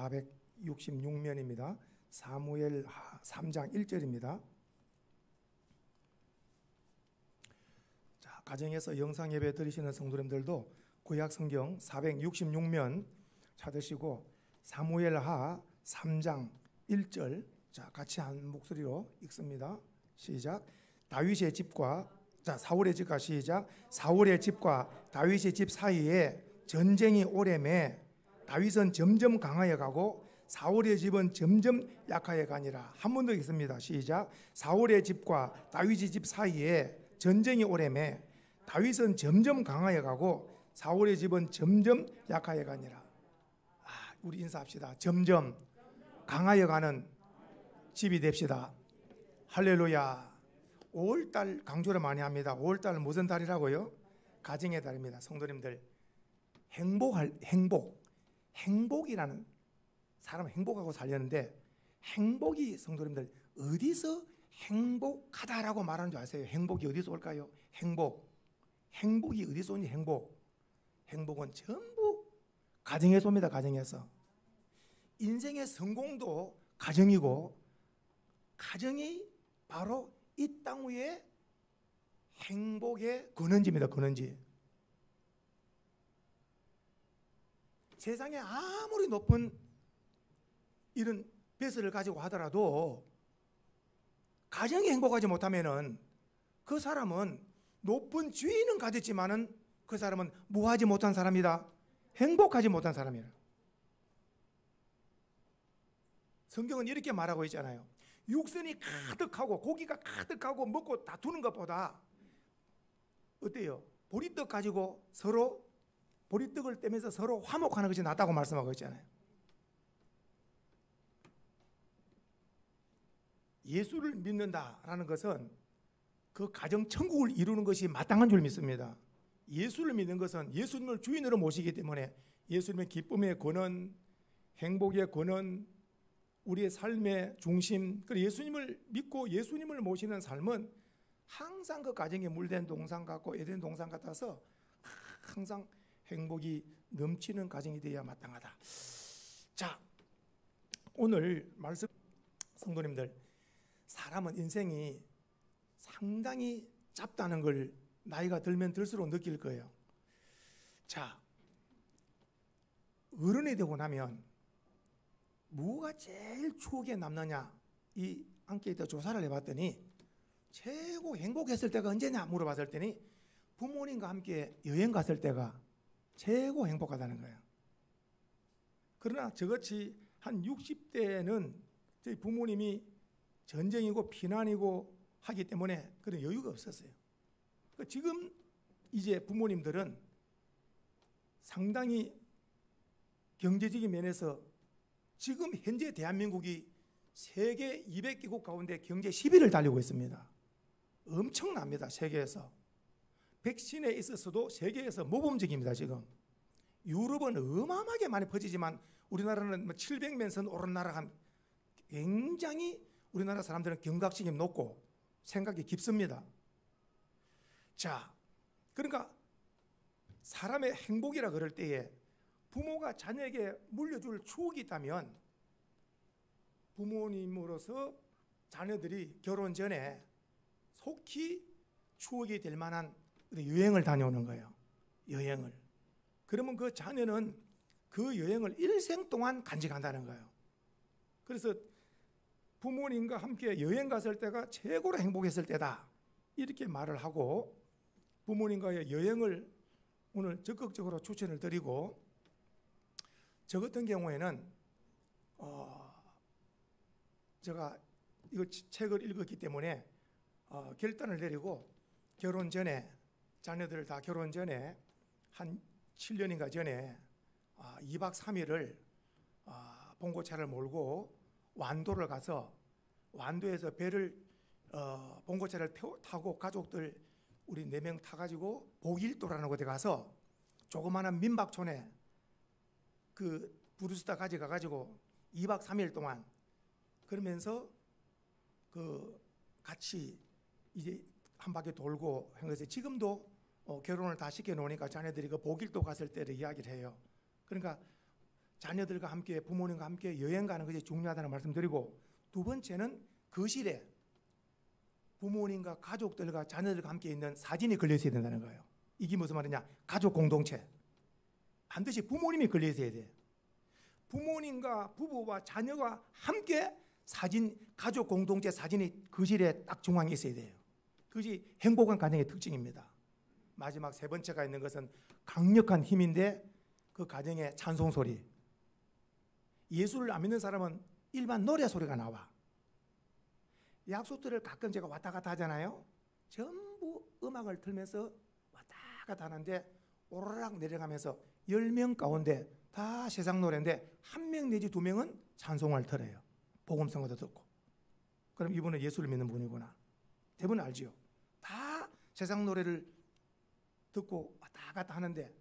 466면입니다. 사무엘 3장 1절입니다. 자, 가정에서 영상 예배 드리시는 성도님들도 구약 성경 466면 찾으시고 사무엘하 3장 1절 자, 같이 한 목소리로 읽습니다. 시작. 다윗의 집과 사울의 집과 시작. 사울의 집과 다윗의 집 사이에 전쟁이 오래매 다윗은 점점 강하여 가고 사울의 집은 점점 약하여 가니라. 한 번 더 읽습니다. 시작. 사울의 집과 다윗의 집 사이에 전쟁이 오래매 다윗은 점점 강하여 가고 사울의 집은 점점 약하여 가니라. 우리 인사합시다. 점점 강하여 가는 집이 됩시다. 할렐루야. 5월달 강조를 많이 합니다. 5월달은 무슨 달이라고요? 가정의 달입니다. 성도님들 행복이라는 사람은 행복하고 살려는데 행복이 성도님들 어디서 행복하다라고 말하는 줄 아세요? 행복이 어디서 올까요? 행복이 어디서 오니? 행복은 전부 가정에서 옵니다. 가정에서. 인생의 성공도 가정이고 가정이 바로 이 땅 위에 행복의 근원지입니다. 근원지. 세상에 아무리 높은 이런 배설을 가지고 하더라도 가정이 행복하지 못하면은 그 사람은 높은 지위는 가졌지만은 그 사람은 뭐하지 못한 사람이다. 행복하지 못한 사람이라. 성경은 이렇게 말하고 있잖아요. 육선이 가득하고 고기가 가득하고 먹고 다투는 것보다 어때요? 보리떡 가지고 서로 보리떡을 떼면서 서로 화목하는 것이 낫다고 말씀하고 있잖아요. 예수를 믿는다라는 것은 그 가정 천국을 이루는 것이 마땅한 줄 믿습니다. 예수를 믿는 것은 예수님을 주인으로 모시기 때문에 예수님의 기쁨의 근원, 행복의 근원, 우리의 삶의 중심, 그리고 예수님을 믿고 예수님을 모시는 삶은 항상 그 가정에 물된 동산 같고 에덴 동산 같아서 항상 행복이 넘치는 가정이 되어야 마땅하다. 자, 오늘 말씀 성도님들, 사람은 인생이 상당히 짧다는 걸 나이가 들면 들수록 느낄 거예요. 자, 어른이 되고 나면 뭐가 제일 추억에 남느냐, 이 안케이트 조사를 해봤더니 최고 행복했을 때가 언제냐 물어봤을 때니 부모님과 함께 여행 갔을 때가 최고 행복하다는 거예요. 그러나 저같이 한 60대는 저희 부모님이 전쟁이고 피난이고 하기 때문에 그런 여유가 없었어요. 지금 이제 부모님들은 상당히 경제적인 면에서 지금 현재 대한민국이 세계 200개국 가운데 경제 10위를 달리고 있습니다. 엄청납니다. 세계에서. 백신에 있어서도 세계에서 모범적입니다. 지금 유럽은 어마어마하게 많이 퍼지지만 우리나라는 700면선 오른 나라가 굉장히 우리나라 사람들은 경각심이 높고 생각이 깊습니다. 자, 그러니까 사람의 행복이라 그럴 때에 부모가 자녀에게 물려줄 추억이 있다면 부모님으로서 자녀들이 결혼 전에 속히 추억이 될 만한 여행을 다녀오는 거예요. 여행을. 그러면 그 자녀는 그 여행을 일생 동안 간직한다는 거예요. 그래서 부모님과 함께 여행 갔을 때가 최고로 행복했을 때다, 이렇게 말을 하고 부모님과의 여행을 오늘 적극적으로 추천을 드리고, 저 같은 경우에는 제가 이거 책을 읽었기 때문에 결단을 내리고 결혼 전에, 자녀들 다 결혼 전에 한 7년인가 전에 2박 3일을 봉고차를 몰고 완도를 가서 완도에서 배를 봉고차를 타고 가족들 우리 4명 타가지고 보길도라는 곳에 가서 조그마한 민박촌에 그 부르스타 가져가가지고 2박 3일 동안 그러면서 그 같이 이제 한 바퀴 돌고 한 것에 지금도 결혼을 다 시켜놓으니까 자네들이 그 보길도 갔을 때를 이야기를 해요. 그러니까 자녀들과 함께 부모님과 함께 여행 가는 것이 중요하다는 말씀드리고, 두 번째는 거실에 부모님과 가족들과 자녀들과 함께 있는 사진이 걸려 있어야 된다는 거예요. 이게 무슨 말이냐? 가족 공동체. 반드시 부모님이 걸려 있어야 돼. 부모님과 부부와 자녀가 함께 사진, 가족 공동체 사진이 거실에 딱 중앙에 있어야 돼요. 그것이 행복한 가정의 특징입니다. 마지막 세 번째가 있는 것은 강력한 힘인데, 그 가정의 찬송 소리. 예수를 안 믿는 사람은 일반 노래 소리가 나와. 약속들을 가끔 제가 왔다 갔다 하잖아요. 전부 음악을 틀면서 왔다 갔다 하는데, 오르락 내려가면서 10명 가운데 다 세상 노래인데 1명 내지 2명은 찬송을 틀어요. 복음성가도 듣고. 그럼 이분은 예수를 믿는 분이구나. 대부분 알지요. 다 세상 노래를 듣고 왔다 갔다 하는데,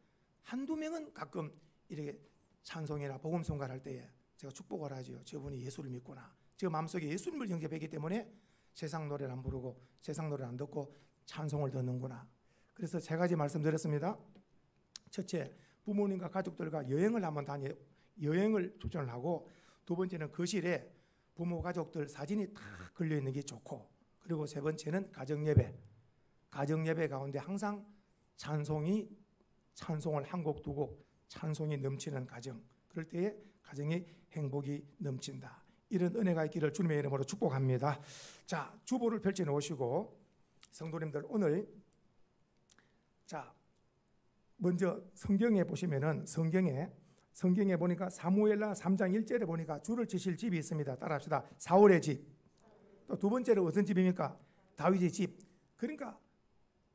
한두 명은 가끔 이렇게 찬송이나 복음성가를 할 때에 제가 축복을 하지요. 저분이 예수를 믿구나. 저 마음속에 예수님을 영접했기 때문에 세상 노래를 안 부르고 세상 노래를 안 듣고 찬송을 듣는구나. 그래서 세 가지 말씀드렸습니다. 첫째, 부모님과 가족들과 여행을 한번 여행을 추천을 하고, 두 번째는 거실에 부모 가족들 사진이 다 걸려 있는 게 좋고, 그리고 세 번째는 가정예배. 가정예배 가운데 항상 찬송을 한 곡 두 곡 찬송이 넘치는 가정, 그럴 때에 가정의 행복이 넘친다. 이런 은혜가 있기를 주님의 이름으로 축복합니다. 자, 주보를 펼쳐 놓으시고 성도님들, 오늘 자 먼저 성경에 보시면은 성경에 보니까 사무엘하 3장 1절에 보니까 줄을 치실 집이 있습니다. 따라합시다. 사울의 집. 또 두 번째로 어떤 집입니까? 다윗의 집. 그러니까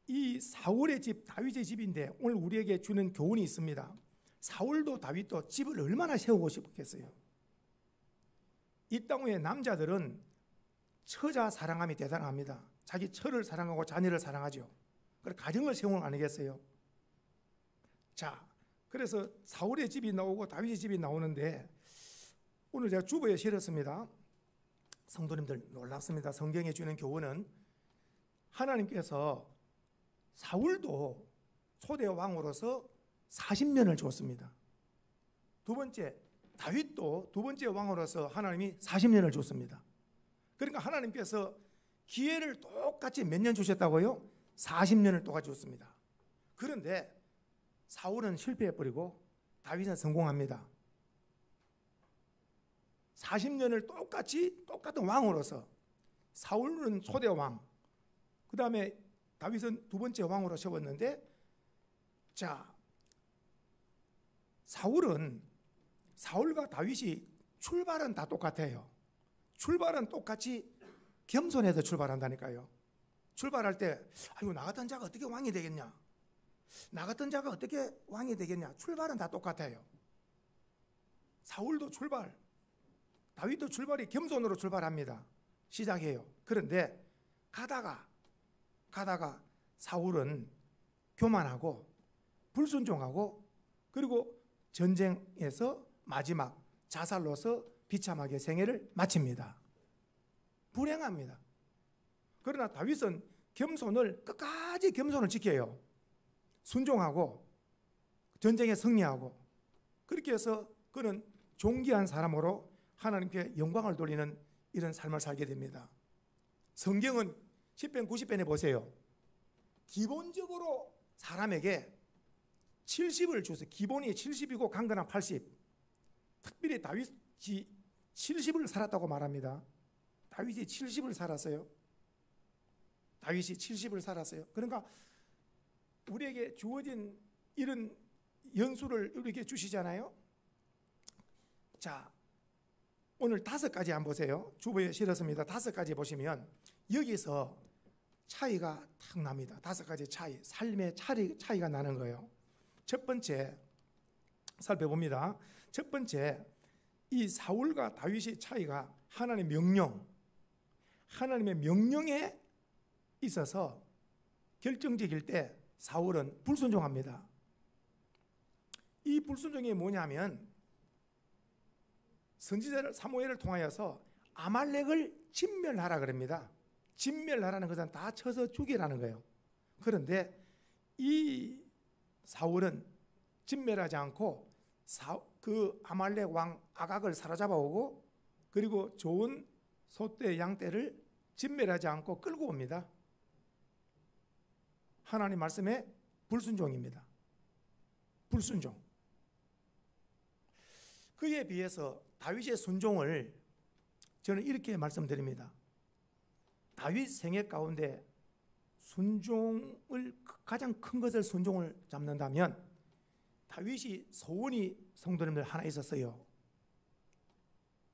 이 사울의 집, 다윗의 집인데 오늘 우리에게 주는 교훈이 있습니다. 사울도 다윗도 집을 얼마나 세우고 싶겠어요. 이 땅의 남자들은 처자 사랑함이 대단합니다. 자기 처를 사랑하고 자녀를 사랑하죠. 그래서 가정을 세우는 거 아니겠어요? 자, 그래서 사울의 집이 나오고 다윗의 집이 나오는데, 오늘 제가 주보에 실었습니다. 성도님들 놀랍습니다. 성경에 주는 교훈은 하나님께서 사울도 초대 왕으로서 40년을 줬습니다. 두 번째, 다윗도 두 번째 왕으로서 하나님이 40년을 줬습니다. 그러니까 하나님께서 기회를 똑같이 몇 년 주셨다고요? 40년을 똑같이 줬습니다. 그런데 사울은 실패해버리고 다윗은 성공합니다. 40년을 똑같은 왕으로서, 사울은 초대 왕, 그 다음에 다윗은 두 번째 왕으로 세웠는데, 자, 사울과 다윗이 출발은 다 똑같아요. 출발은 똑같이 겸손해서 출발한다니까요. 출발할 때, 아이고, 나 같은 자가 어떻게 왕이 되겠냐? 나 같은 자가 어떻게 왕이 되겠냐? 출발은 다 똑같아요. 사울도 출발, 다윗도 출발이 겸손으로 출발합니다. 시작해요. 그런데 가다가 사울은 교만하고 불순종하고, 그리고 전쟁에서 마지막 자살로서 비참하게 생애를 마칩니다. 불행합니다. 그러나 다윗은 끝까지 겸손을 지켜요. 순종하고 전쟁에 승리하고, 그렇게 해서 그는 존귀한 사람으로 하나님께 영광을 돌리는 이런 삶을 살게 됩니다. 성경은 10편 90편에 보세요. 기본적으로 사람에게 70을 줘서, 기본이 70이고 강건한 80. 특별히 다윗이 70을 살았다고 말합니다. 다윗이 70을 살았어요. 다윗이 70을 살았어요. 그러니까 우리에게 주어진 이런 연수를 우리에게 주시잖아요. 자, 오늘 5가지 한번 보세요. 주보에 실었습니다. 5가지 보시면 여기서 차이가 탁 납니다. 5가지 차이, 삶의 차이가 나는 거예요. 첫 번째 살펴봅니다. 첫 번째, 이 사울과 다윗의 차이가 하나님의 명령에 있어서 결정적일 때 사울은 불순종합니다. 이 불순종이 뭐냐면, 선지자 사무엘을 통하여서 아말렉을 진멸하라 그럽니다. 진멸하라는 것은 다 쳐서 죽이라는 거예요. 그런데 이 사울은 진멸하지 않고 그 아말렉 왕 아각을 사로잡아 오고, 그리고 좋은 소떼 양떼를 진멸하지 않고 끌고 옵니다. 하나님 말씀에 불순종입니다. 불순종. 그에 비해서 다윗의 순종을 저는 이렇게 말씀드립니다. 다윗 생애 가운데 순종을, 가장 큰 것을 순종을 잡는다면 다윗이 소원이, 성도님들, 하나 있었어요.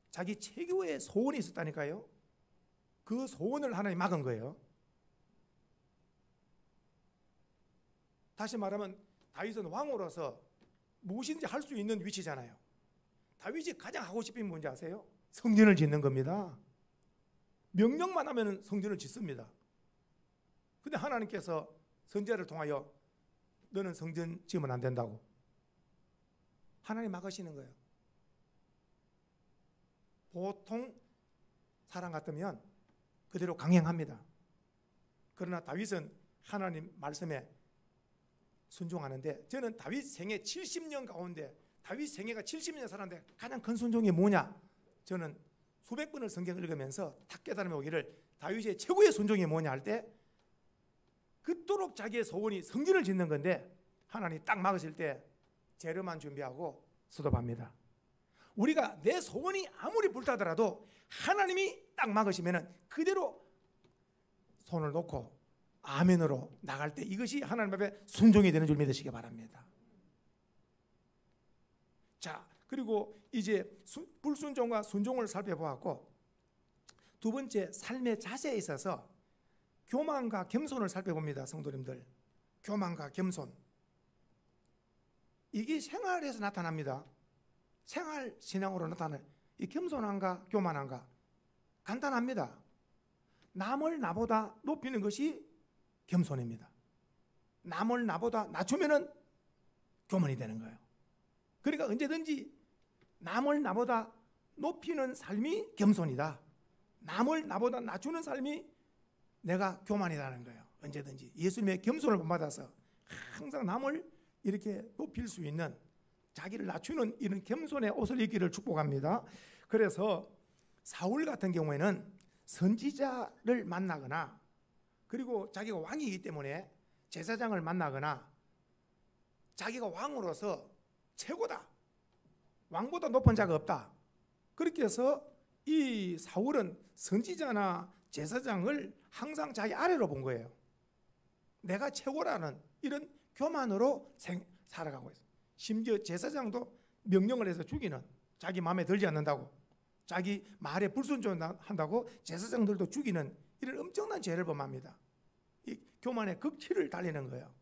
자기 최고의 소원이 있었다니까요. 그 소원을 하나님 막은 거예요. 다시 말하면 다윗은 왕으로서 무엇인지 할 수 있는 위치잖아요. 다윗이 가장 하고 싶은 게 뭔지 아세요? 성전을 짓는 겁니다. 명령만 하면 성전을 짓습니다. 근데 하나님께서 선지자를 통하여 너는 성전 지으면 안 된다고 하나님 막으시는 거예요. 보통 사람 같으면 그대로 강행합니다. 그러나 다윗은 하나님 말씀에 순종하는데, 저는 다윗 생애 70년 가운데 다윗 생애가 70년 살았는데 가장 큰 순종이 뭐냐? 저는 수백 번을 성경을 읽으면서 탁 깨달음이 오기를, 다윗의 최고의 순종이 뭐냐 할 때, 그토록 자기의 소원이 성전을 짓는 건데 하나님이 딱 막으실 때 재료만 준비하고 수도합니다. 우리가 내 소원이 아무리 불타더라도 하나님이 딱 막으시면 그대로 손을 놓고 아멘으로 나갈 때 이것이 하나님 앞에 순종이 되는 줄 믿으시기 바랍니다. 자, 그리고 이제 불순종과 순종을 살펴보았고, 두 번째, 삶의 자세에 있어서 교만과 겸손을 살펴봅니다. 성도님들, 교만과 겸손, 이게 생활에서 나타납니다. 생활 신앙으로 나타나는 이 겸손한가 교만한가 간단합니다. 남을 나보다 높이는 것이 겸손입니다. 남을 나보다 낮추면은 교만이 되는 거예요. 그러니까 언제든지 남을 나보다 높이는 삶이 겸손이다. 남을 나보다 낮추는 삶이 내가 교만이라는 거예요. 언제든지 예수님의 겸손을 본받아서 항상 남을 이렇게 높일 수 있는, 자기를 낮추는 이런 겸손의 옷을 입기를 축복합니다. 그래서 사울 같은 경우에는 선지자를 만나거나, 그리고 자기가 왕이기 때문에 제사장을 만나거나, 자기가 왕으로서 최고다, 왕보다 높은 자가 없다, 그렇게 해서 이 사울은 선지자나 제사장을 항상 자기 아래로 본 거예요. 내가 최고라는 이런 교만으로 살아가고 있어요. 심지어 제사장도 명령을 해서 죽이는, 자기 마음에 들지 않는다고, 자기 말에 불순종한다고 제사장들도 죽이는 이런 엄청난 죄를 범합니다. 이 교만의 극치를 달리는 거예요.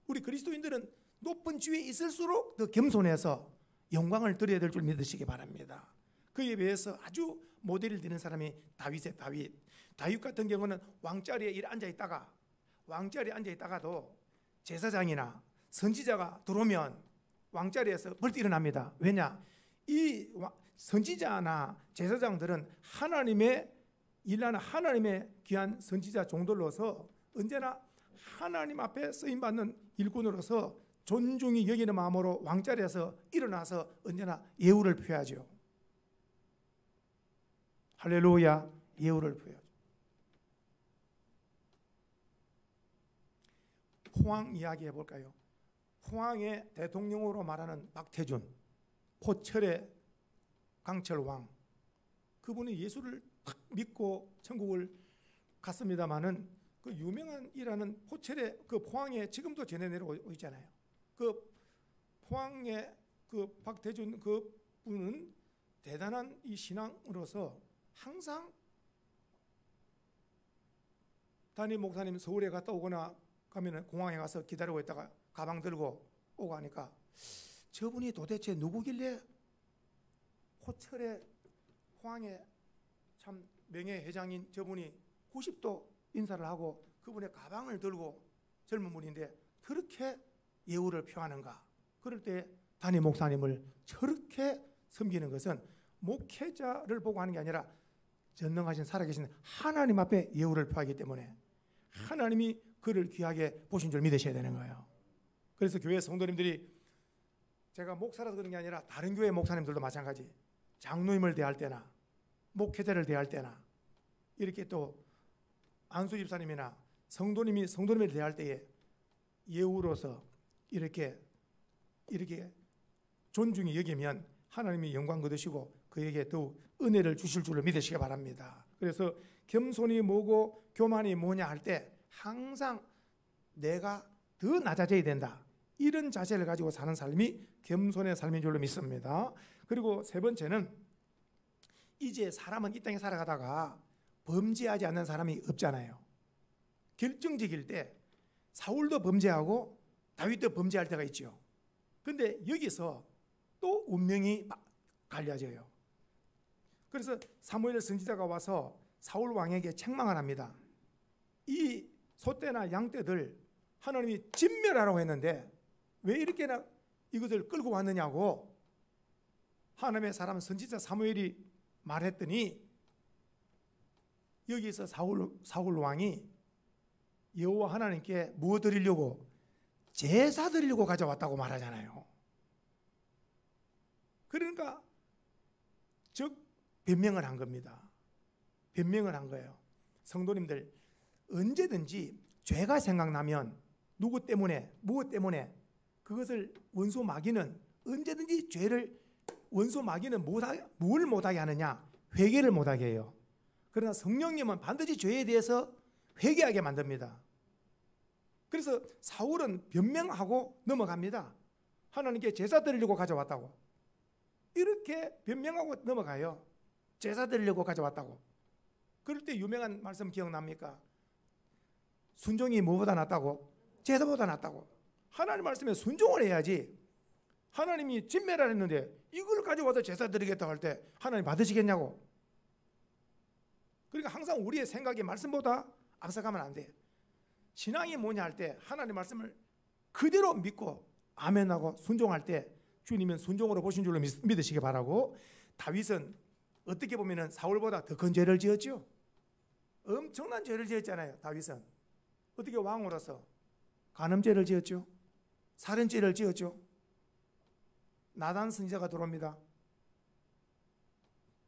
우리 그리스도인들은 높은 지위에 있을수록 더 겸손해서 영광을 드려야 될 줄 믿으시기 바랍니다. 그에 비해서 아주 모델을 드는 사람이 다윗 같은 경우는 왕자리에 앉아 있다가도 제사장이나 선지자가 들어오면 왕자리에서 벌떡 일어납니다. 왜냐? 이 선지자나 제사장들은 하나님의 일하는 하나님의 귀한 선지자 종들로서 언제나 하나님 앞에 쓰임받는 일꾼으로서 존중이 여기는 마음으로 왕자리에서 일어나서 언제나 예우를 표하죠. 할렐루야, 예우를 표하죠. 포항 이야기 해볼까요? 포항의 대통령으로 말하는 박태준, 포철의 강철왕, 그분이 예수를 딱 믿고 천국을 갔습니다마는 그 유명한 일하는 포철의 그 포항에 지금도 전해 내려오고 있잖아요. 그 포항의 그 박태준 그 분은 대단한 이 신앙으로서 항상 담임 목사님 서울에 갔다 오거나 가면은 공항에 가서 기다리고 있다가 가방 들고 오고 하니까 저분이 도대체 누구길래 호철의 포항에 참 명예회장인 저분이 90도 인사를 하고 그분의 가방을 들고 젊은 분인데 그렇게 예우를 표하는가? 그럴 때 담임 목사님을 저렇게 섬기는 것은 목회자를 보고 하는 게 아니라 전능하신 살아계신 하나님 앞에 예우를 표하기 때문에 하나님이 그를 귀하게 보신 줄 믿으셔야 되는 거예요. 그래서 교회 성도님들이, 제가 목사라서 그런 게 아니라 다른 교회 목사님들도 마찬가지, 장로님을 대할 때나 목회자를 대할 때나 이렇게 또 안수 집사님이나 성도님을 대할 때에 예우로서 이렇게 존중히 여기면 하나님이 영광 거두시고 그에게 더욱 은혜를 주실 줄로 믿으시기 바랍니다. 그래서 겸손이 뭐고 교만이 뭐냐 할 때 항상 내가 더 낮아져야 된다, 이런 자세를 가지고 사는 삶이 겸손의 삶인 줄로 믿습니다. 그리고 세 번째는, 이제 사람은 이 땅에 살아가다가 범죄하지 않는 사람이 없잖아요. 결정적일 때 사울도 범죄하고 다윗도 범죄할 때가 있죠. 그런데 여기서 또 운명이 갈려져요. 그래서 사무엘 선지자가 와서 사울 왕에게 책망을 합니다. 이 소떼나 양떼들 하나님이 진멸하라고 했는데 왜 이렇게나 이것을 끌고 왔느냐고 하나님의 사람 선지자 사무엘이 말했더니, 여기서 사울 왕이 여호와 하나님께 뭐 드리려고? 제사 드리려고 가져왔다고 말하잖아요. 그러니까 즉 변명을 한 겁니다. 변명을 한 거예요. 성도님들, 언제든지 죄가 생각나면 누구 때문에, 무엇 때문에 그것을 원수 마귀는 언제든지 죄를, 원수 마귀는 뭘 못하게 하느냐? 회개를 못하게 해요. 그러나 성령님은 반드시 죄에 대해서 회개하게 만듭니다. 그래서 사울은 변명하고 넘어갑니다. 하나님께 제사 드리려고 가져왔다고. 이렇게 변명하고 넘어가요. 제사 드리려고 가져왔다고. 그럴 때 유명한 말씀 기억납니까? 순종이 뭐보다 낫다고? 제사보다 낫다고. 하나님 말씀에 순종을 해야지. 하나님이 진멸하라 했는데 이걸 가져와서 제사 드리겠다고 할 때 하나님 받으시겠냐고. 그러니까 항상 우리의 생각이 말씀보다 앞서가면 안 돼. 신앙이 뭐냐 할 때 하나님 말씀을 그대로 믿고 아멘하고 순종할 때 주님은 순종으로 보신 줄로 믿으시기 바라고. 다윗은 어떻게 보면 사울보다 더 큰 죄를 지었죠. 엄청난 죄를 지었잖아요. 다윗은 어떻게 왕으로서 간음죄를 지었죠. 살인죄를 지었죠. 나단 선지자가 들어옵니다.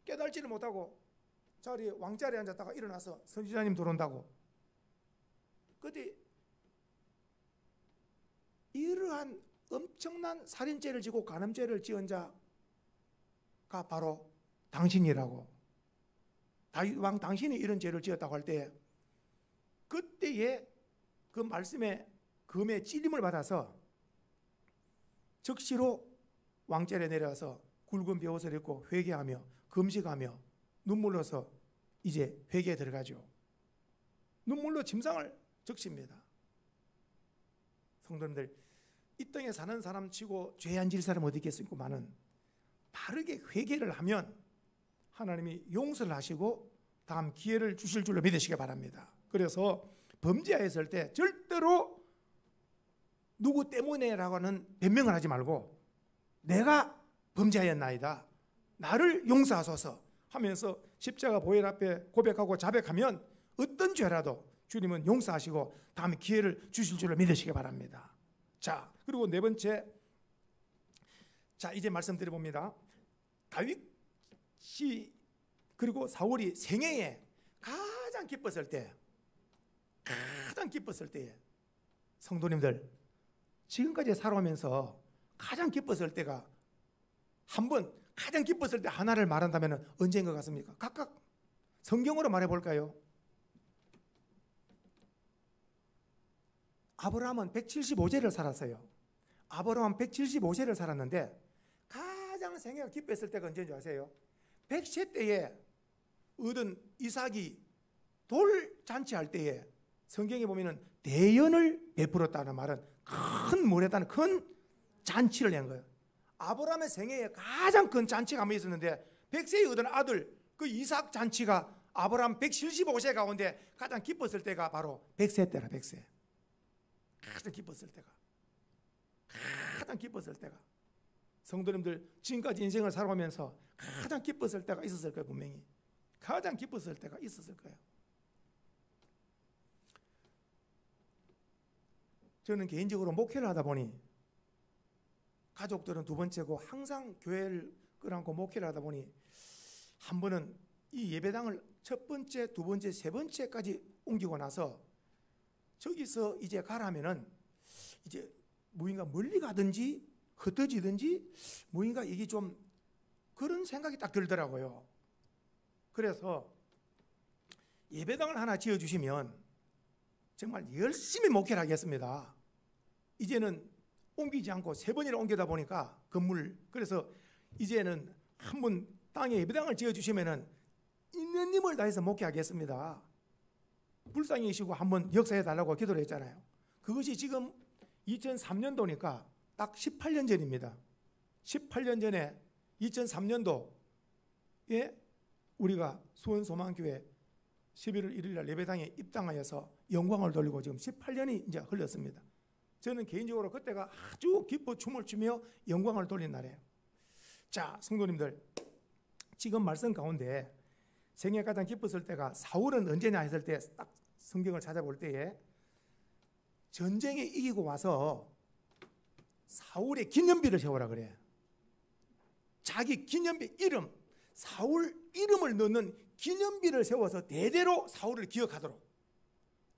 깨달지를 못하고 왕자리에 앉았다가 일어나서 선지자님 들어온다고. 그때 이러한 엄청난 살인죄를 지고 간음죄를 지은 자가 바로 당신이라고. 다윗 왕 당신이 이런 죄를 지었다고 할 때 그때에 그 말씀에 금의 찔림을 받아서 즉시로 왕자리에 내려와서 굵은 베옷을 입고 회개하며 금식하며 눈물로서 이제 회개에 들어가죠. 눈물로 짐상을 적십니다. 성도님들, 이 땅에 사는 사람 치고 죄 안 질 사람 어디 있겠습니까? 바르게 회개를 하면 하나님이 용서를 하시고 다음 기회를 주실 줄로 믿으시기 바랍니다. 그래서 범죄하였을 때 절대로 누구 때문에라고는 변명을 하지 말고 내가 범죄하였나이다, 나를 용서하소서 하면서 십자가 보혈 앞에 고백하고 자백하면 어떤 죄라도 주님은 용서하시고 다음 기회를 주실 줄로 믿으시기 바랍니다. 자, 그리고 네 번째, 자 이제 말씀드려봅니다. 다윗이 그리고 사울이 생애에 가장 기뻤을 때, 성도님들 지금까지 살아오면서 가장 기뻤을 때가 한번, 가장 기뻤을 때 하나를 말한다면 언제인 것 같습니까? 각각 성경으로 말해볼까요? 아브라함은 175세를 살았어요. 아브라함은 175세를 살았는데 가장 생애가 기뻤을 때가 언제인 줄 아세요? 100세 때에 얻은 이삭이 돌잔치할 때에 성경에 보면 대연을 베풀었다는 말은 큰 물에다는 큰 잔치를 한 거예요. 아브라함의 생애에 가장 큰 잔치가 한번 있었는데 100세에 얻은 아들 그 이삭 잔치가 아브라함 175세 가운데 가장 기뻤을 때가 바로 100세 때라. 100세 가장 기뻤을 때가, 가장 기뻤을 때가. 성도님들 지금까지 인생을 살아오면서 가장 기뻤을 때가 있었을 거예요. 분명히 가장 기뻤을 때가 있었을 거예요. 저는 개인적으로 목회를 하다 보니 가족들은 두 번째고 항상 교회를 끌어안고 목회를 하다 보니 한 번은 이 예배당을 첫 번째, 두 번째, 세 번째까지 옮기고 나서 저기서 이제 가라면은 이제 무인가 멀리 가든지 흩어지든지 무인가 이게 좀 그런 생각이 딱 들더라고요. 그래서 예배당을 하나 지어주시면 정말 열심히 목회를 하겠습니다. 이제는 옮기지 않고 세 번이나 옮기다 보니까 건물, 그래서 이제는 한번 땅에 예배당을 지어주시면은 있는 힘을 다해서 목회하겠습니다. 불쌍히시고 한번 역사해 달라고 기도를 했잖아요. 그것이 지금 2003년도니까 딱 18년 전입니다. 18년 전에 2003년도에 우리가 수원소망교회 11월 1일 날 예배당에 입당하여서 영광을 돌리고 지금 18년이 이제 흘렀습니다. 저는 개인적으로 그때가 아주 기뻐 춤을 추며 영광을 돌린 날이에요. 자, 성도님들, 지금 말씀 가운데 생애 가장 기뻤을 때가 사울은 언제냐 했을 때 딱 성경을 찾아볼 때에 전쟁에 이기고 와서 사울의 기념비를 세우라 그래. 자기 기념비 이름, 사울 이름을 넣는 기념비를 세워서 대대로 사울을 기억하도록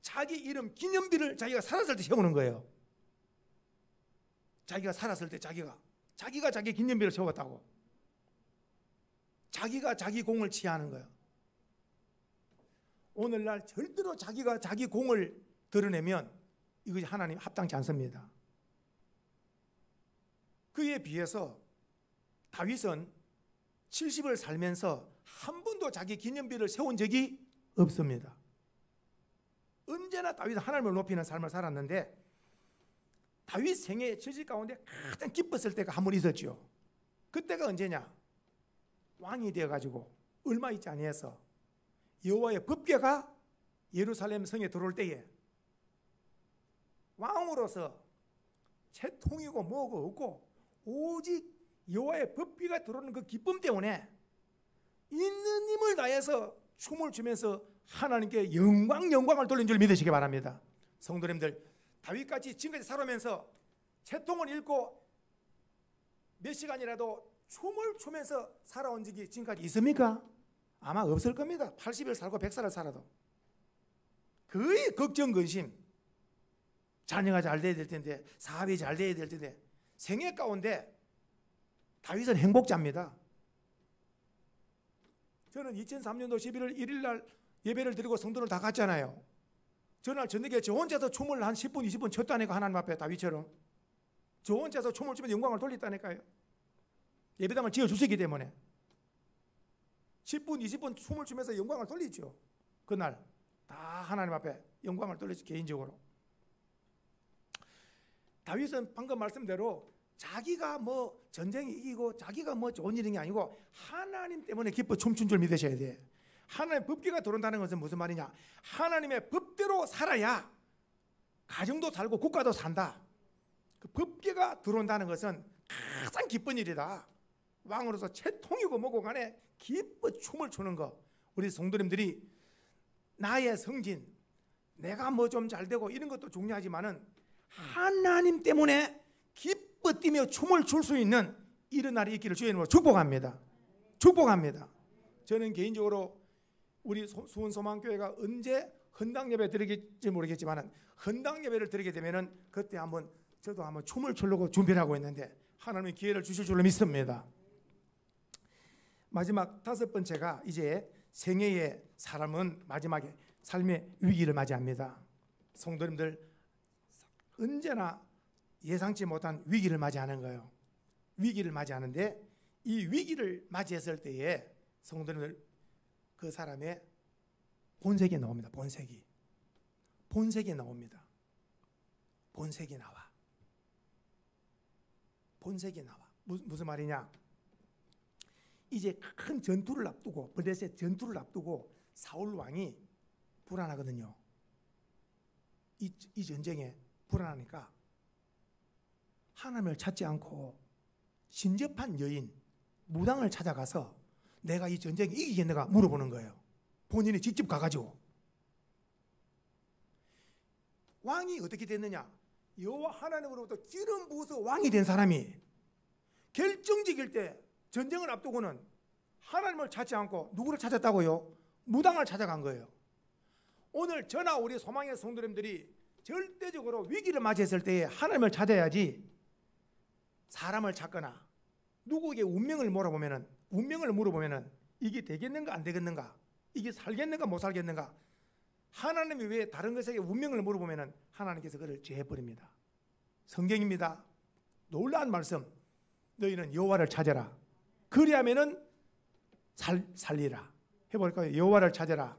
자기 이름 기념비를 자기가 살았을 때 세우는 거예요. 자기가 살았을 때 자기가 자기 기념비를 세웠다고. 자기가 자기 공을 취하는 거예요. 오늘날 절대로 자기가 자기 공을 드러내면 이것이 하나님 합당치 않습니다. 그에 비해서 다윗은 70을 살면서 한 번도 자기 기념비를 세운 적이 없습니다. 언제나 다윗은 하나님을 높이는 삶을 살았는데 다윗 생애 70 가운데 가장 기뻤을 때가 한 번 있었죠. 그때가 언제냐? 왕이 되어가지고 얼마 있지 아니해서 여호와의 법궤가 예루살렘 성에 들어올 때에 왕으로서 채통이고 뭐고 없고 오직 여호와의 법궤가 들어오는 그 기쁨 때문에 있는 힘을 다해서 춤을 추면서 하나님께 영광을 돌린 줄 믿으시기 바랍니다. 성도님들, 다윗같이 지금까지 살아오면서 채통을 읽고 몇 시간이라도 춤을 추면서 살아온 적이 지금까지 있습니까? 아마 없을 겁니다. 80을 살고 100살을 살아도 거의 걱정 근심, 자녀가 잘 돼야 될 텐데, 사업이 잘 돼야 될 텐데, 생애 가운데 다윗은 행복자입니다. 저는 2003년도 11월 1일 날 예배를 드리고 성도를 다 갔잖아요. 전날 저녁에 저 혼자서 춤을 한 10분 20분 췄다니까, 하나님 앞에 다윗처럼 저 혼자서 춤을 추면 영광을 돌렸다니까요. 예배당을 지어주시기 때문에 10분 20분 춤을 추면서 영광을 돌리죠. 그날 다 하나님 앞에 영광을 돌리죠. 개인적으로 다윗은 방금 말씀대로 자기가 뭐 전쟁이 이기고 자기가 뭐 좋은 일이 아니고 하나님 때문에 기뻐 춤춘 줄 믿으셔야 돼. 하나님의 법궤가 들어온다는 것은 무슨 말이냐? 하나님의 법대로 살아야 가정도 살고 국가도 산다. 그 법궤가 들어온다는 것은 가장 기쁜 일이다. 왕으로서 채통이고 뭐고 간에 기뻐 춤을 추는 거. 우리 성도님들이 나의 성진, 내가 뭐 좀 잘 되고 이런 것도 중요하지만은 하나님 때문에 기뻐 뛰며 춤을 출 수 있는 이런 날이 있기를 주의 이름으로 축복합니다. 축복합니다. 저는 개인적으로 우리 수원소망교회가 언제 헌당 예배 드리겠지 모르겠지만 헌당 예배를 드리게 되면은 그때 저도 한번 춤을 추려고 준비를 하고 있는데 하나님이 기회를 주실 줄로 믿습니다. 마지막 다섯 번째가 이제 생애의 사람은 마지막에 삶의 위기를 맞이합니다. 성도님들, 언제나 예상치 못한 위기를 맞이하는 거예요. 위기를 맞이하는데 이 위기를 맞이했을 때에 성도님들, 그 사람의 본색이 나옵니다. 본색이 나옵니다. 본색이 나와. 무슨 말이냐? 이제 큰 전투를 앞두고, 블레셋 전투를 앞두고 사울 왕이 불안하거든요. 이 전쟁에 불안하니까 하나님을 찾지 않고 신접한 여인 무당을 찾아가서 내가 이 전쟁에 이기겠는가 물어보는 거예요. 본인이 직접 가가지고. 왕이 어떻게 됐느냐? 여호와 하나님으로부터 기름 부어서 왕이 된 사람이 결정적일 때 전쟁을 앞두고는 하나님을 찾지 않고 누구를 찾았다고요? 무당을 찾아간 거예요. 오늘 저나 우리 소망의 성도님들이 절대적으로 위기를 맞이했을 때에 하나님을 찾아야지, 사람을 찾거나 누구에게 운명을 물어보면은 이게 되겠는가 안 되겠는가, 이게 살겠는가 못 살겠는가, 하나님이 왜 다른 것에게 운명을 물어보면은 하나님께서 그를 제해버립니다. 성경입니다. 놀라운 말씀. 너희는 여호와를 찾아라. 그리하면은 살리라. 해볼까요? 여호와를 찾아라.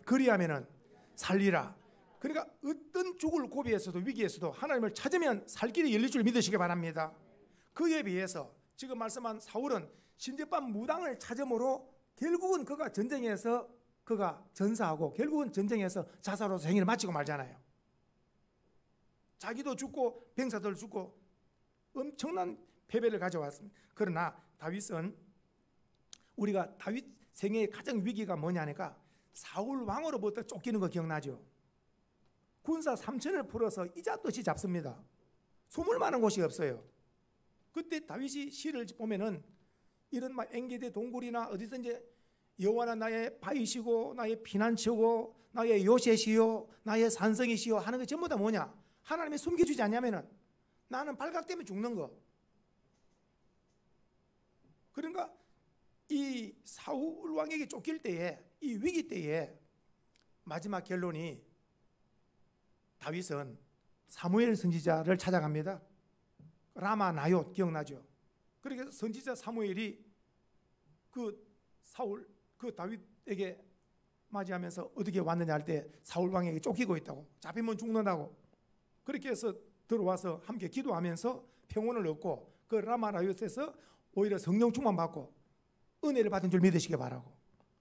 그리하면은 살리라. 그러니까 어떤 죽을 고비에서도 위기에서도 하나님을 찾으면 살 길이 열릴 줄 믿으시기 바랍니다. 그에 비해서 지금 말씀한 사울은 신접한 무당을 찾음으로 결국은 그가 전쟁에서 그가 전사하고 결국은 전쟁에서 자살로서 생일을 마치고 말잖아요. 자기도 죽고 병사들 죽고 엄청난 패배를 가져왔습니다. 그러나 다윗은, 우리가 다윗 생애의 가장 위기가 뭐냐니까 사울 왕으로부터 쫓기는 거 기억나죠? 군사 3천을 풀어서 이잣듯이 잡습니다. 숨을 만한 곳이 없어요. 그때 다윗이 시를 보면은 이런 막 엔게디 동굴이나 어디든지 여호와는 나의 바위시고 나의 피난처고 나의 요새시요 나의 산성이시요 하는 게 전부 다 뭐냐? 하나님이 숨겨주지 않냐면은 나는 발각되면 죽는 거. 그러니까 이 사울 왕에게 쫓길 때에, 이 위기 때에 마지막 결론이 다윗은 사무엘 선지자를 찾아갑니다. 라마 나옳 기억나죠? 그러니까 선지자 사무엘이 그 다윗에게 맞이하면서 어떻게 왔느냐 할 때 사울 왕에게 쫓기고 있다고, 잡히면 죽는다고. 그렇게 해서 들어와서 함께 기도하면서 평온을 얻고 그 라마 나옳에서 오히려 성령 충만 받고 은혜를 받은 줄 믿으시기 바라고.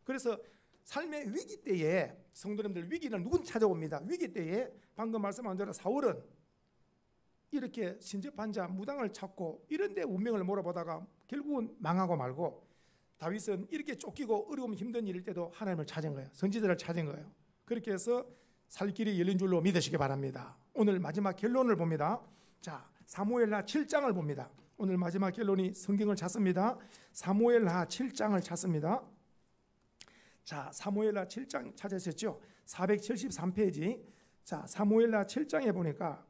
그래서 삶의 위기 때에 성도님들, 위기는 누군 찾아옵니다. 위기 때에 방금 말씀한 대로 사울은 이렇게 신접한 자 무당을 찾고 이런 데 운명을 몰아보다가 결국은 망하고 말고, 다윗은 이렇게 쫓기고 어려움 힘든 일일 때도 하나님을 찾은 거예요. 선지자를 찾은 거예요. 그렇게 해서 살 길이 열린 줄로 믿으시기 바랍니다. 오늘 마지막 결론을 봅니다. 자, 사무엘하 7장을 봅니다. 오늘 마지막 결론이 성경을 찾습니다. 사무엘하 7장을 찾습니다. 자, 사무엘하 7장 찾으셨죠? 473페이지. 자, 사무엘하 7장에 보니까,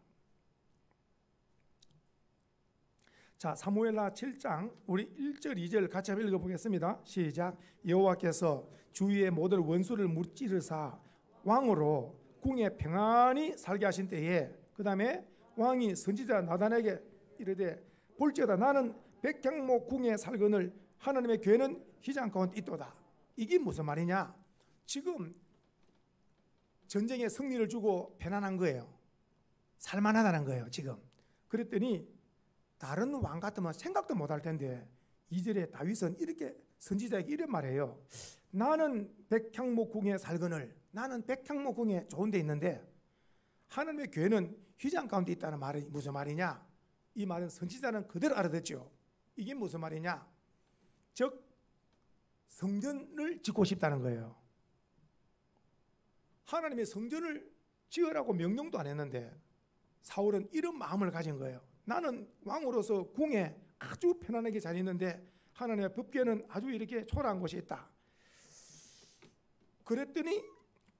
자, 사무엘하 7장 우리 1절 2절 같이 한번 읽어보겠습니다. 시작. 여호와께서 주위의 모든 원수를 무찌르사 왕으로 궁에 평안히 살게 하신 때에, 그 다음에 왕이 선지자 나단에게 이르되 볼지어다 나는 백향목 궁에 살거늘 하나님의 교회는 휘장 가운데 있도다. 이게 무슨 말이냐? 지금 전쟁에 승리를 주고 편안한 거예요. 살만하다는 거예요 지금. 그랬더니 다른 왕 같으면 생각도 못할 텐데 2절에 다윗은 이렇게 선지자에게 이런 말해요. 나는 백향목 궁에 살거늘, 나는 백향목 궁에 좋은 데 있는데 하나님의 교회는 휘장 가운데 있다는 말이 무슨 말이냐? 이 말은 선지자는 그대로 알아듣죠. 이게 무슨 말이냐? 즉 성전을 짓고 싶다는 거예요. 하나님의 성전을 지으라고 명령도 안 했는데 사울은 이런 마음을 가진 거예요. 나는 왕으로서 궁에 아주 편안하게 잘 있는데 하나님의 법궤는 아주 이렇게 초라한 곳이 있다. 그랬더니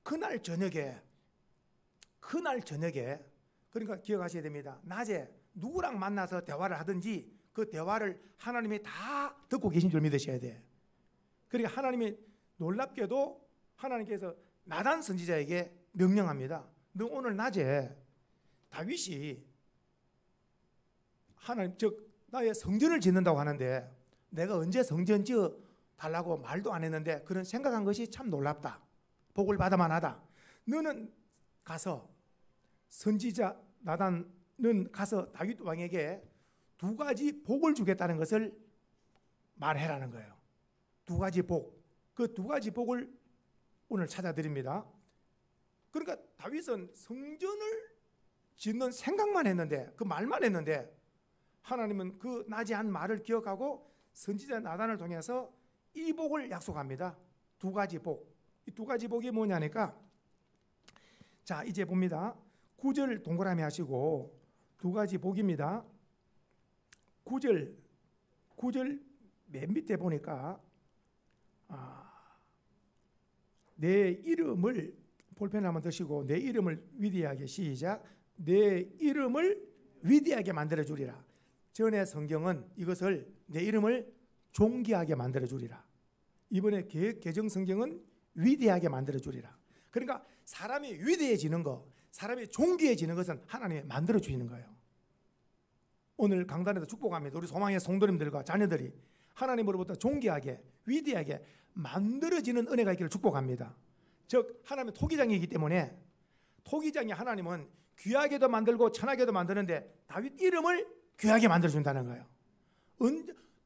그날 저녁에 그러니까 기억하셔야 됩니다. 낮에 누구랑 만나서 대화를 하든지 그 대화를 하나님이 다 듣고 계신 줄 믿으셔야 돼. 그러니까 하나님이 놀랍게도 하나님께서 나단 선지자에게 명령합니다. 너 오늘 낮에 다윗이 하나님 즉 나의 성전을 짓는다고 하는데 내가 언제 성전 지어 달라고 말도 안 했는데 그런 생각한 것이 참 놀랍다. 복을 받아만 하다. 너는 가서 선지자 나단은 가서 다윗 왕에게 두 가지 복을 주겠다는 것을 말해라는 거예요. 두 가지 복. 그 두 가지 복을 오늘 찾아드립니다. 그러니까 다윗은 성전을 짓는 생각만 했는데, 그 말만 했는데 하나님은 그 낮에 한 말을 기억하고 선지자 나단을 통해서 이 복을 약속합니다. 두 가지 복. 이 두 가지 복이 뭐냐니까, 자 이제 봅니다. 9절 동그라미 하시고 두 가지 복입니다. 9절 맨 밑에 보니까 내 이름을 볼펜을 한번 드시고 내 이름을 위대하게 시작. 내 이름을 위대하게 만들어 주리라. 전에 성경은 이것을 내 이름을 존귀하게 만들어 주리라. 이번에 개정 성경은 위대하게 만들어 주리라. 그러니까 사람이 위대해지는 거, 사람이 존귀해지는 것은 하나님이 만들어 주시는 거예요. 오늘 강단에서 축복합니다. 우리 소망의 성도님들과 자녀들이 하나님으로부터 존귀하게 위대하게 만들어지는 은혜가 있기를 축복합니다. 즉 하나님은 토기장이기 때문에 토기장이 하나님은 귀하게도 만들고 천하게도 만드는데 다윗 이름을 귀하게 만들어준다는 거예요.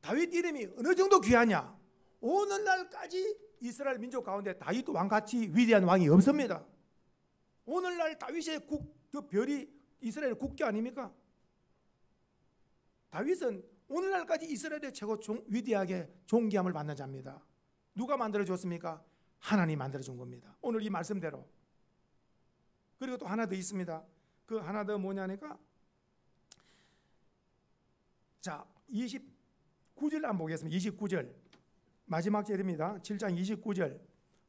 다윗 이름이 어느 정도 귀하냐? 오늘날까지 이스라엘 민족 가운데 다윗 왕같이 위대한 왕이 없습니다. 오늘날 다윗의 그 별이 이스라엘 국교 아닙니까? 다윗은 오늘날까지 이스라엘의 최고 위대하게 존귀함을 받는 자입니다. 누가 만들어줬습니까? 하나님이 만들어준 겁니다. 오늘 이 말씀대로. 그리고 또 하나 더 있습니다. 그 하나 더 뭐냐니까 자 29절 한번 보겠습니다. 29절 마지막 절입니다. 7장 29절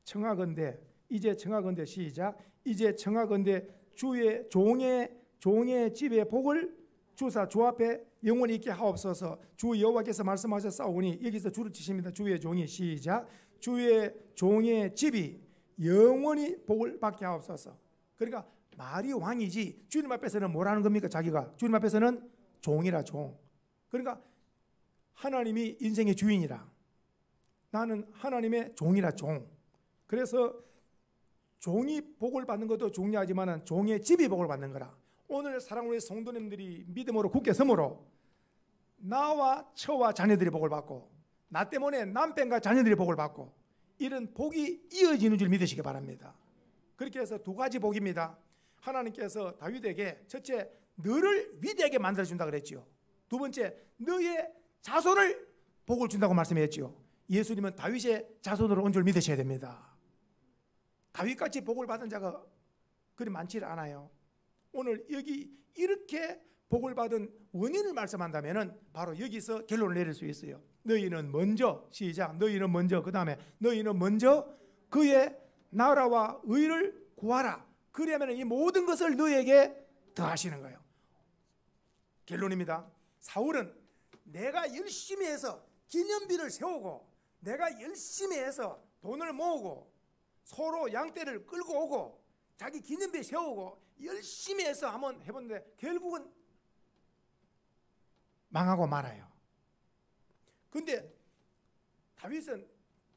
청하건대 이제 청하건대 시작. 이제 청하건대 주의 종의 집에 복을 주사 주 앞에 영원히 있게 하옵소서. 주 여호와께서 말씀하셨사오니 여기서 주를 치십니다. 주의 종이 시작. 주의 종의 집이 영원히 복을 받게 하옵소서. 그러니까 말이 왕이지 주님 앞에서는 뭐라는 겁니까? 자기가 주님 앞에서는 종이라 종. 그러니까 하나님이 인생의 주인이라 나는 하나님의 종이라 종. 그래서 종이 복을 받는 것도 중요하지만 종의 집이 복을 받는 거라. 오늘 사랑하는 성도님들이 믿음으로 굳게 섬으로 나와 처와 자녀들이 복을 받고 나 때문에 남편과 자녀들이 복을 받고 이런 복이 이어지는 줄 믿으시기 바랍니다. 그렇게 해서 두 가지 복입니다. 하나님께서 다윗에게 첫째 너를 위대하게 만들어준다 그랬지요. 두 번째 너의 자손을 복을 준다고 말씀했지요. 예수님은 다윗의 자손으로 온 줄 믿으셔야 됩니다. 다윗같이 복을 받은 자가 그리 많지 않아요. 오늘 여기 이렇게 복을 받은 원인을 말씀한다면 바로 여기서 결론을 내릴 수 있어요. 너희는 먼저 시작. 너희는 먼저 그 다음에 너희는 먼저 그의 나라와 의를 구하라. 그러면 이 모든 것을 너에게 더하시는 거예요. 결론입니다. 사울은 내가 열심히 해서 기념비를 세우고 내가 열심히 해서 돈을 모으고 서로 양떼를 끌고 오고 자기 기념비 세우고 열심히 해서 한번 해봤는데 결국은 망하고 말아요. 근데 다윗은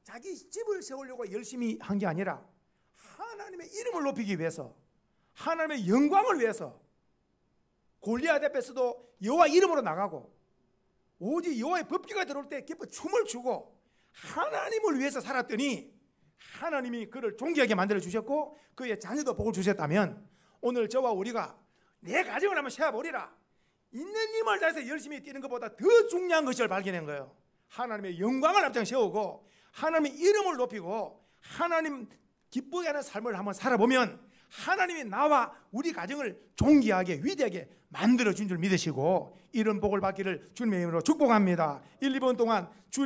자기 집을 세우려고 열심히 한 게 아니라 하나님의 이름을 높이기 위해서 하나님의 영광을 위해서 골리앗 앞에서도 여호와 이름으로 나가고 오직 여호와의 법궤가 들어올 때 기뻐 춤을 추고 하나님을 위해서 살았더니 하나님이 그를 존귀하게 만들어 주셨고 그의 자녀도 복을 주셨다면 오늘 저와 우리가 내 가정을 한번 세워보리라. 있는 힘을 다해서 열심히 뛰는 것보다 더 중요한 것을 발견한 거예요. 하나님의 영광을 앞장 세우고 하나님의 이름을 높이고 하나님 기쁘게 하는 삶을 한번 살아보면 하나님이 나와 우리 가정을 존귀하게 위대하게 만들어준 줄 믿으시고 이런 복을 받기를 주님의 이름으로 축복합니다. 1, 2분 동안 주